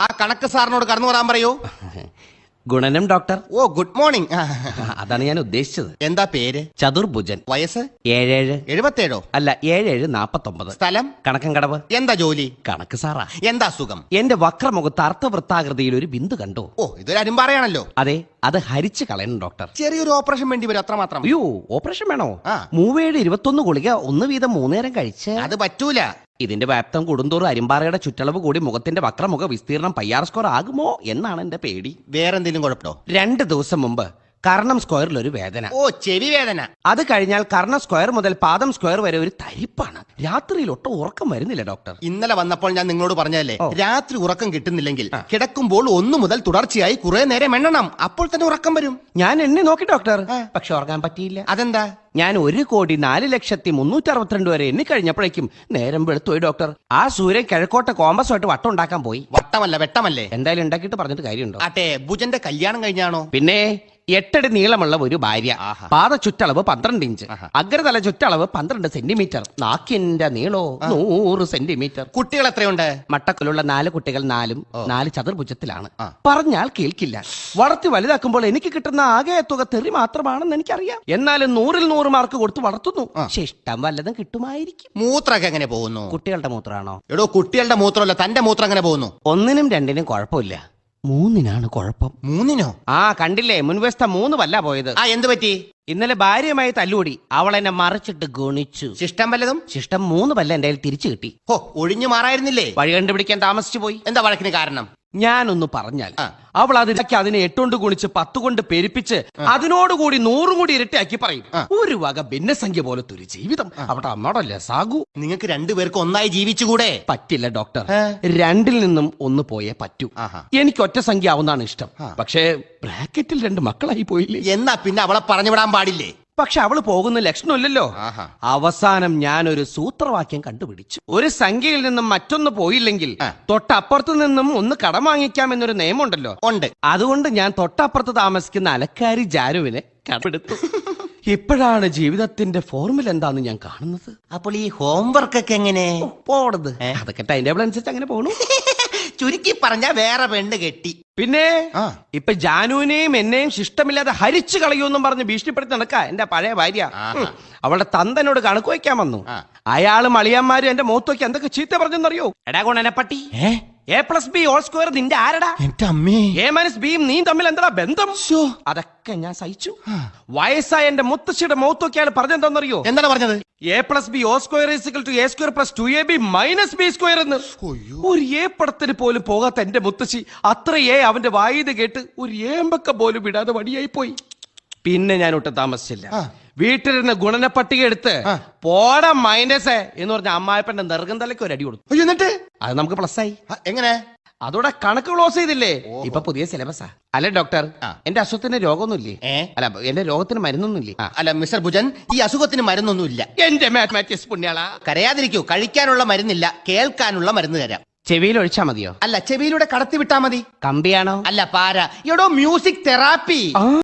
ആ കണക്ക് സാറിനോട് കടന്നു വരാൻ പറയൂ. ഗുണനം ഡോക്ടർ. ഓ ഗുഡ് മോർണിംഗ്. അതാണ് ഞാൻ ഉദ്ദേശിച്ചത്. എന്താ പേര്? ചതുർഭുജൻ. വയസ്സ്? 77. 77? അല്ല 7749. സ്ഥലം? കണക്കൻകടവ്. എന്താ ജോലി? കണക്ക് സാറാ. എന്താ അസുഖം? എന്റെ വക്രമുഖത്ത് അർത്ഥവൃത്താകൃതിയിൽ ഒരു ബിന്ദു കണ്ടു. ഓ ഇതൊരു അരുമ്പാറയാണല്ലോ. അതെ, അത് ഹരിച്ചു കളയണം ഡോക്ടർ. ചെറിയൊരു ഓപ്പറേഷൻ വേണ്ടി വരും, അത്രമാത്രം. അയ്യോ, ഓപ്പറേഷൻ വേണോ? ആ. 3721 ഗുളിക 1 വീതം 3 നേരം കഴിച്ച്. അത് പറ്റൂല. ഇതിന്റെ വ്യാപ്തം കൂടുന്തോറും അരിമ്പാറയുടെ ചുറ്റളവ് കൂടി മുഖത്തിന്റെ വക്രമുഖ വിസ്തീർണം പയ്യാർ സ്ക്വയർ ആകുമോ എന്നാണ് എന്റെ പേടി. വേറെന്തെങ്കിലും കുഴപ്പമോ? 2 ദിവസം മുമ്പ് കർണം സ്ക്വയറിൽ ഒരു വേദന. ഓ ചെവി വേദന. അത് കഴിഞ്ഞാൽ കർണ സ്ക്വയർ മുതൽ പാദം സ്ക്വയർ വരെ ഒരു തരിപ്പാണ്. രാത്രിയിൽ ഒട്ടും ഉറക്കം വരുന്നില്ല ഡോക്ടർ. ഇന്നലെ വന്നപ്പോൾ ഞാൻ നിങ്ങളോട് പറഞ്ഞതല്ലേ, ഓ. രാത്രി ഉറക്കം കിട്ടുന്നില്ലെങ്കിൽ കിടക്കുമ്പോൾ 1 മുതൽ തുടർച്ചയായി കുറെ നേരം എണ്ണണം, അപ്പോൾ തന്നെ ഉറക്കം വരും. ഞാൻ എന്നെ നോക്കി ഡോക്ടർ, പക്ഷെ ഉറങ്ങാൻ പറ്റിയില്ല. അതെന്താ? ഞാൻ 1,04,362 വരെ എണ്ണി കഴിഞ്ഞപ്പോഴേക്കും നേരം വെളുത്തുപോയി ഡോക്ടർ. ആ സൂര്യൻ കിഴക്കോട്ടെ കോമ്പസുമായിട്ട് വട്ടം ഉണ്ടാക്കാൻ പോയി. വട്ടമല്ല വെട്ടമല്ലേ? എന്തായാലും ഉണ്ടാക്കിയിട്ട് പറഞ്ഞിട്ട് കാര്യമുണ്ടോ? ആട്ടെ, ഭുജന്റെ കല്യാണം കഴിഞ്ഞാണോ? പിന്നെ 8 അടി നീളമുള്ള ഒരു ഭാര്യ. പാദ ചുറ്റളവ് 12 ഇഞ്ച്. അഗ്രതല ചുറ്റളവ് 12 സെന്റിമീറ്റർ. നാക്കിന്റെ നീളോ 100 സെന്റിമീറ്റർ. കുട്ടികൾ എത്രയുണ്ട്? മട്ടക്കുലുള്ള 4 കുട്ടികൾ 4 ചതുർഭുജത്തിലാണ്. പറഞ്ഞാൽ കേൾക്കില്ല. വളർത്തി വലുതാക്കുമ്പോൾ എനിക്ക് കിട്ടുന്ന ആകെ തുക തെറി മാത്രമാണെന്ന് എനിക്കറിയാം. എന്നാലും 100-ൽ 100 മാർക്ക് കൊടുത്ത് വളർത്തുന്നു. ശിഷ്ടം വല്ലതും കിട്ടുമായിരിക്കും. മൂത്രമൊക്കെ എങ്ങനെ പോകുന്നു? കുട്ടികളുടെ മൂത്രമാണോ? എടോ, കുട്ടികളുടെ മൂത്രമല്ല, തന്റെ മൂത്രം എങ്ങനെ പോകുന്നു? 1-നും 2-നും കുഴപ്പമില്ല, 3-നാണ് കുഴപ്പം. 3-നോ? ആ കണ്ടില്ലേ, മുൻവശത്തെ 3 വല്ല പോയത്. ആ എന്ത് പറ്റി? ഇന്നലെ ഭാര്യയുമായി തല്ലുകൂടി. അവൾ എന്നെ മറിച്ചിട്ട് ഗുണിച്ചു. ശിഷ്ടം വല്ലതും? ശിഷ്ടം 3 വല്ല എന്റെ കയ്യിൽ തിരിച്ചു കിട്ടി. ഓ, ഒഴിഞ്ഞു മാറായിരുന്നില്ലേ? വഴി കണ്ടുപിടിക്കാൻ താമസിച്ചു പോയി. എന്താ വഴക്കിന് കാരണം? ഞാനൊന്ന് പറഞ്ഞാൽ അവൾ അതിനെ 8 കൊണ്ട് ഗുണിച്ച് 10 കൊണ്ട് പെരുപ്പിച്ച് അതിനോടുകൂടി 100 കൂടി ഇരട്ടിയാക്കി പറയും. ഒരു വക ഭിന്നസംഖ്യ പോലത്തെ ഒരു ജീവിതം അവിടെ അമ്മോടല്ലേ സാഗു. നിങ്ങൾക്ക് 2 പേർക്ക് ഒന്നായി ജീവിച്ചുകൂടെ? പറ്റില്ല ഡോക്ടർ, 2-ൽ നിന്നും 1 പോയേ പറ്റൂ. എനിക്ക് ഒറ്റ സംഖ്യ ആവുന്നതാണ് ഇഷ്ടം. പക്ഷേ ബ്രാക്കറ്റിൽ 2 മക്കളായി പോയില്ലേ. എന്നാ പിന്നെ അവളെ പറഞ്ഞു വിടാൻ പാടില്ലേ? പക്ഷെ അവള് പോകുന്ന ലക്ഷണമില്ലല്ലോ. അവസാനം ഞാനൊരു സൂത്രവാക്യം കണ്ടുപിടിച്ചു. ഒരു സംഖ്യയിൽ നിന്നും മറ്റൊന്ന് പോയില്ലെങ്കിൽ തൊട്ടപ്പുറത്ത് നിന്നും 1 കടം വാങ്ങിക്കാം എന്നൊരു നിയമമുണ്ടല്ലോ. ഉണ്ട്. അതുകൊണ്ട് ഞാൻ തൊട്ടപ്പുറത്ത് താമസിക്കുന്ന അലക്കാരി ജാനുവിനെ കടമെടുത്തു. ഇപ്പോഴാണ് ജീവിതത്തിന്റെ ഫോർമുല എന്താന്ന് ഞാൻ കാണുന്നത്. അപ്പോൾ ഈ ഹോംവർക്ക് ഒക്കെ എങ്ങനെ പോണത്? അതൊക്കെ ടൈം ടേബിൾ അനുസരിച്ച് അങ്ങനെ പോണു. ചുരുക്കി പറഞ്ഞാ വേറെ പെണ്ണ് കെട്ടി. പിന്നെ ഇപ്പൊ ജാനുവിനെയും എന്നെയും ശിഷ്ടമില്ലാതെ ഹരിച്ചു കളയൂന്നും പറഞ്ഞ് ഭീഷണിപ്പെടുത്തി നടക്കാ എന്റെ പഴയ ഭാര്യ. അവളുടെ തന്തനോട് കണക്ക് വയ്ക്കാൻ വന്നു. അയാളും അളിയന്മാരും എന്റെ മുഖത്ത് നോക്കി എന്തൊക്കെ ചീത്ത പറഞ്ഞെന്നറിയോ? എടാ ഗുണനെ പട്ടി, A+B² നിന്റെ ആരടാ? എന്റെ അമ്മേ. A-B നീ തമ്മിൽ എന്താ ബന്ധം? അതൊക്കെ ഞാൻ സഹിച്ചു. വയസ്സായ എന്റെ മുത്തശ്ശിയുടെ മുഖത്തൊക്കെയാണ് പറഞ്ഞെന്താന്നറിയോ? എന്താണ് പറഞ്ഞത്? A+B² A² + 2AB - B² എന്ന്. ഒരു ഏ പടത്തിന് പോലും പോകാത്ത എന്റെ മുത്തശ്ശി അത്രയേ അവന്റെ വായത് കേട്ട് ഒരു ഏമ്പക്ക പോലും വിടാതെ വടിയായി പോയി. പിന്നെ ഞാൻ ഒട്ടും താമസിച്ചില്ല. വീട്ടിലിരുന്ന് ഗുണന പട്ടിക എടുത്ത് പോടാ മൈനസേ എന്ന് പറഞ്ഞ അമ്മായപ്പന്റെ നെറുകം തലയ്ക്ക് ഒരു അടി കൊടുത്തു. എന്നിട്ട് അത് നമുക്ക് പ്ലസ് ആയി. എങ്ങനെ? അതോടെ കണക്ക് ക്ലോസ് ചെയ്തില്ലേ. ഇപ്പൊ പുതിയ സിലബസാ. അല്ലെ ഡോക്ടർ, എന്റെ അസുഖത്തിന് രോഗമൊന്നുമില്ലേ? അല്ല, എന്റെ രോഗത്തിന് മരുന്നൊന്നുമില്ലേ? അല്ല മിസ്റ്റർ ഭുജൻ, ഈ അസുഖത്തിന് മരുന്നൊന്നുമില്ല. എന്റെ മാത്തമാറ്റിക്സ് പുണ്യാള. കരയാതിരിക്കൂ, കഴിക്കാനുള്ള മരുന്നില്ല, കേൾക്കാനുള്ള മരുന്ന് തരാം. ചെവിയിൽ ഒഴിച്ചാ മതിയോ? അല്ല, ചെവിയിലൂടെ കടത്തി വിട്ടാ മതി. കമ്പിയാണോ? അല്ല, പാര. എടോ, മ്യൂസിക് തെറാപ്പി.